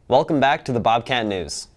Welcome back to the Bobcat News.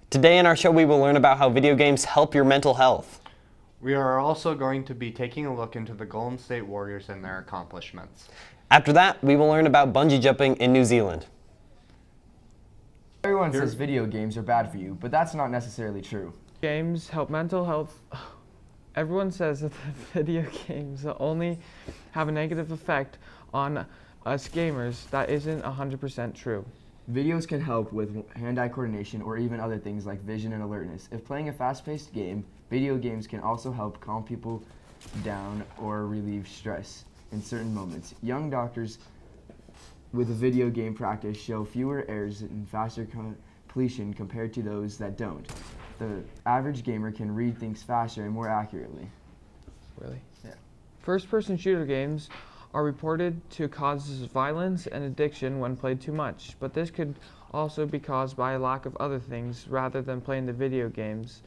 Today in our show we will learn about how video games help your mental health. We are also going to be taking a look into the Golden State Warriors and their accomplishments. After that, we will learn about bungee jumping in New Zealand. Everyone says video games are bad for you, but that's not necessarily true. Games help mental health. Everyone says that the video games only have a negative effect on us gamers. That isn't 100% true. Videos can help with hand-eye coordination or even other things like vision and alertness. If playing a fast-paced game, video games can also help calm people down or relieve stress in certain moments. Young doctors with a video game practice show fewer errors and faster completion compared to those that don't. The average gamer can read things faster and more accurately. Really? Yeah. First-person shooter games are reported to cause violence and addiction when played too much, but this could also be caused by a lack of other things rather than playing the video games.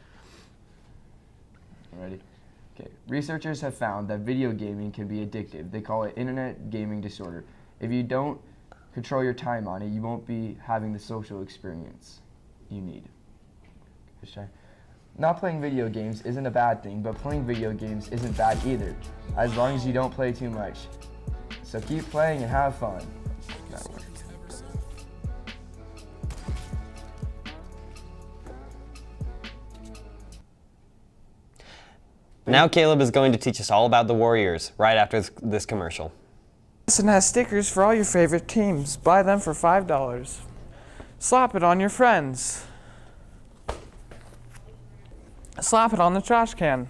Ready? Okay. Researchers have found that video gaming can be addictive. They call it internet gaming disorder. If you don't control your time on it, you won't be having the social experience you need. Just try. Not playing video games isn't a bad thing, but playing video games isn't bad either, as long as you don't play too much. So keep playing and have fun. Now Caleb is going to teach us all about the Warriors right after this commercial. And has stickers for all your favorite teams. Buy them for $5. Slap it on your friends. Slap it on the trash can.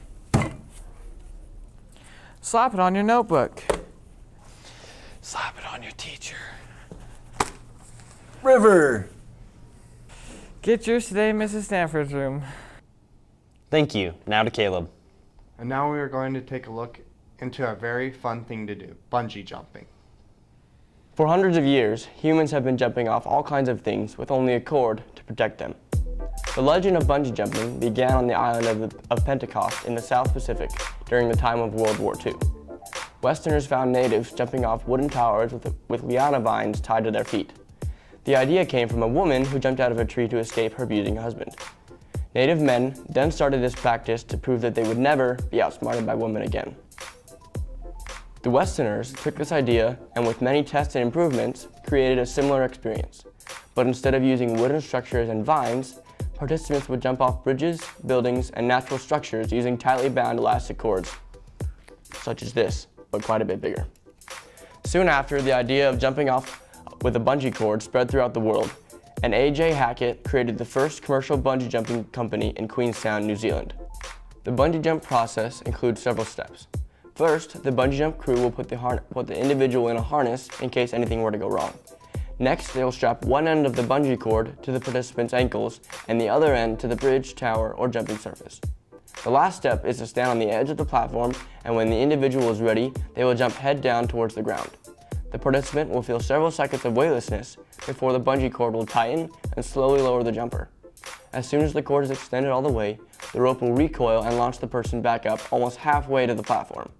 Slap it on your notebook. Slap it on your teacher. River! Get yours today in Mrs. Stanford's room. Thank you. Now to Caleb. And now we are going to take a look into a very fun thing to do, bungee jumping. For hundreds of years, humans have been jumping off all kinds of things with only a cord to protect them. The legend of bungee jumping began on the island of Pentecost in the South Pacific during the time of World War II. Westerners found natives jumping off wooden towers with liana vines tied to their feet. The idea came from a woman who jumped out of a tree to escape her abusing husband. Native men then started this practice to prove that they would never be outsmarted by women again. The Westerners took this idea and with many tests and improvements created a similar experience. But instead of using wooden structures and vines, participants would jump off bridges, buildings, and natural structures using tightly bound elastic cords, such as this, but quite a bit bigger. Soon after, the idea of jumping off with a bungee cord spread throughout the world, and A.J. Hackett created the first commercial bungee jumping company in Queenstown, New Zealand. The bungee jump process includes several steps. First, the bungee jump crew will put the individual in a harness in case anything were to go wrong. Next, they will strap one end of the bungee cord to the participant's ankles and the other end to the bridge, tower, or jumping surface. The last step is to stand on the edge of the platform, and when the individual is ready, they will jump head down towards the ground. The participant will feel several seconds of weightlessness before the bungee cord will tighten and slowly lower the jumper. As soon as the cord is extended all the way, the rope will recoil and launch the person back up almost halfway to the platform.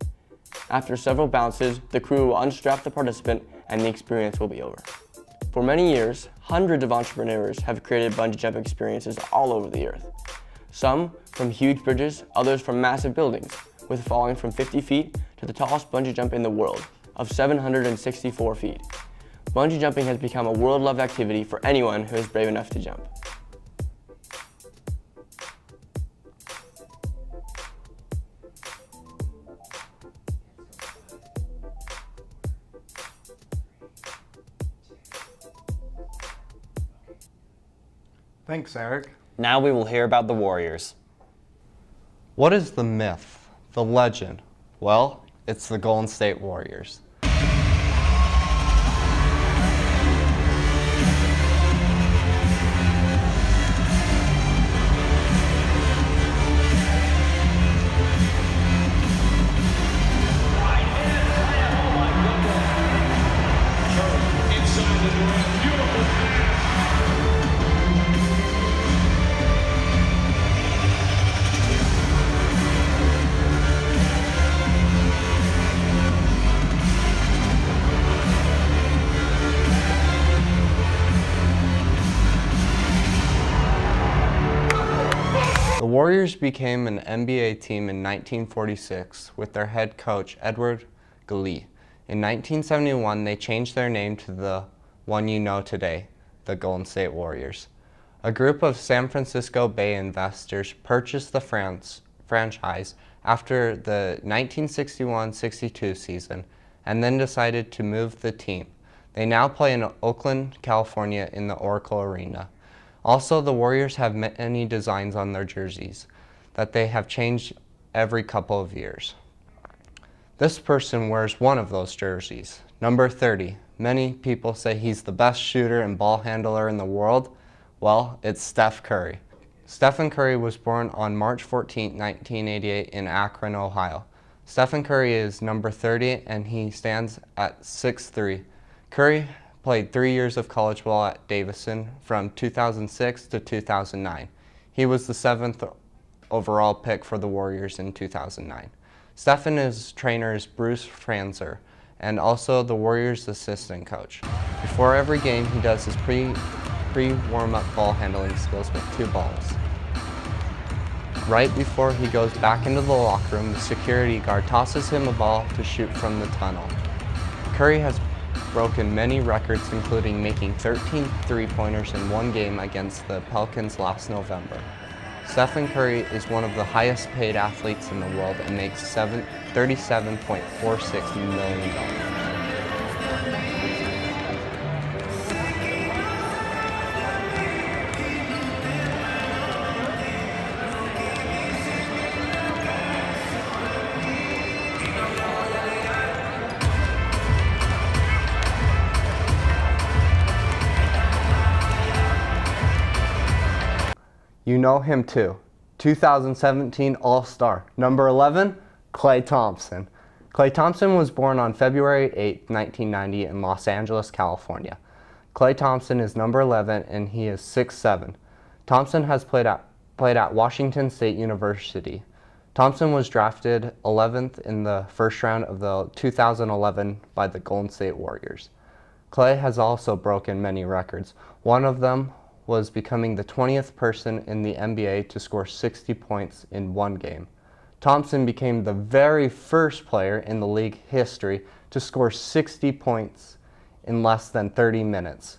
After several bounces, the crew will unstrap the participant and the experience will be over. For many years, hundreds of entrepreneurs have created bungee jump experiences all over the earth. Some from huge bridges, others from massive buildings, with falling from 50 feet to the tallest bungee jump in the world of 764 feet. Bungee jumping has become a world-loved activity for anyone who is brave enough to jump. Thanks, Eric. Now we will hear about the Warriors. What is the myth, the legend? Well, it's the Golden State Warriors. Warriors became an NBA team in 1946 with their head coach Edward Galli. In 1971, they changed their name to the one you know today, the Golden State Warriors. A group of San Francisco Bay investors purchased the franchise after the 1961-62 season and then decided to move the team. They now play in Oakland, California in the Oracle Arena. Also, the Warriors have many designs on their jerseys that they have changed every couple of years. This person wears one of those jerseys, number 30. Many people say he's the best shooter and ball handler in the world. Well, it's Steph Curry. Stephen Curry was born on March 14, 1988 in Akron, Ohio. Stephen Curry is number 30 and he stands at 6'3". Curry played 3 years of college ball at Davidson from 2006 to 2009. He was the 7th overall pick for the Warriors in 2009. Stephen's trainer is Bruce Franzer and also the Warriors' assistant coach. Before every game, he does his pre-warm-up ball handling skills with 2 balls. Right before he goes back into the locker room, the security guard tosses him a ball to shoot from the tunnel. Curry has broken many records, including making 13 three-pointers in one game against the Pelicans last November. Stephen Curry is one of the highest paid athletes in the world and makes $37.46 million. You know him too. 2017 All-Star. Number 11, Klay Thompson. Klay Thompson was born on February 8, 1990 in Los Angeles, California. Klay Thompson is number 11 and he is 6'7". Thompson has played at Washington State University. Thompson was drafted 11th in the first round of the 2011 by the Golden State Warriors. Klay has also broken many records. One of them was becoming the 20th person in the NBA to score 60 points in one game. Thompson became the very first player in the league history to score 60 points in less than 30 minutes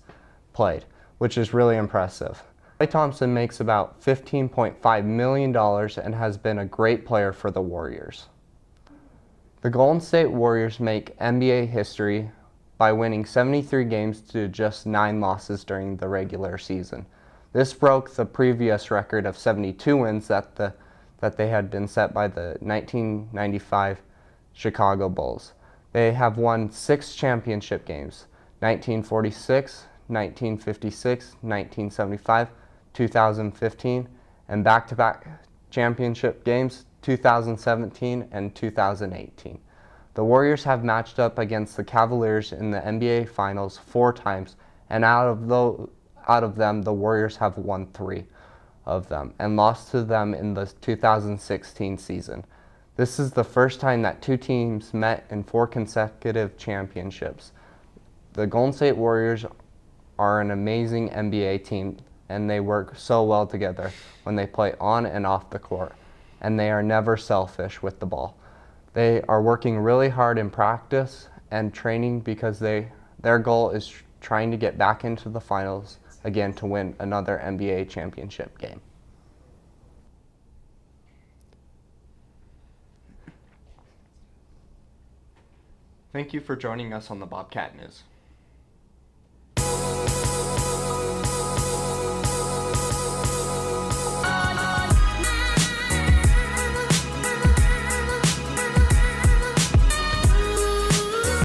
played, which is really impressive. Klay Thompson makes about $15.5 million and has been a great player for the Warriors. The Golden State Warriors make NBA history by winning 73 games to just 9 losses during the regular season. This broke the previous record of 72 wins that they had been set by the 1995 Chicago Bulls. They have won 6 championship games, 1946, 1956, 1975, 2015, and back-to-back championship games, 2017 and 2018. The Warriors have matched up against the Cavaliers in the NBA Finals 4 times, and out of them, the Warriors have won 3 of them and lost to them in the 2016 season. This is the first time that 2 teams met in 4 consecutive championships. The Golden State Warriors are an amazing NBA team, and they work so well together when they play on and off the court, and they are never selfish with the ball. They are working really hard in practice and training because their goal is trying to get back into the finals again to win another NBA championship game. Thank you for joining us on the Bobcat News.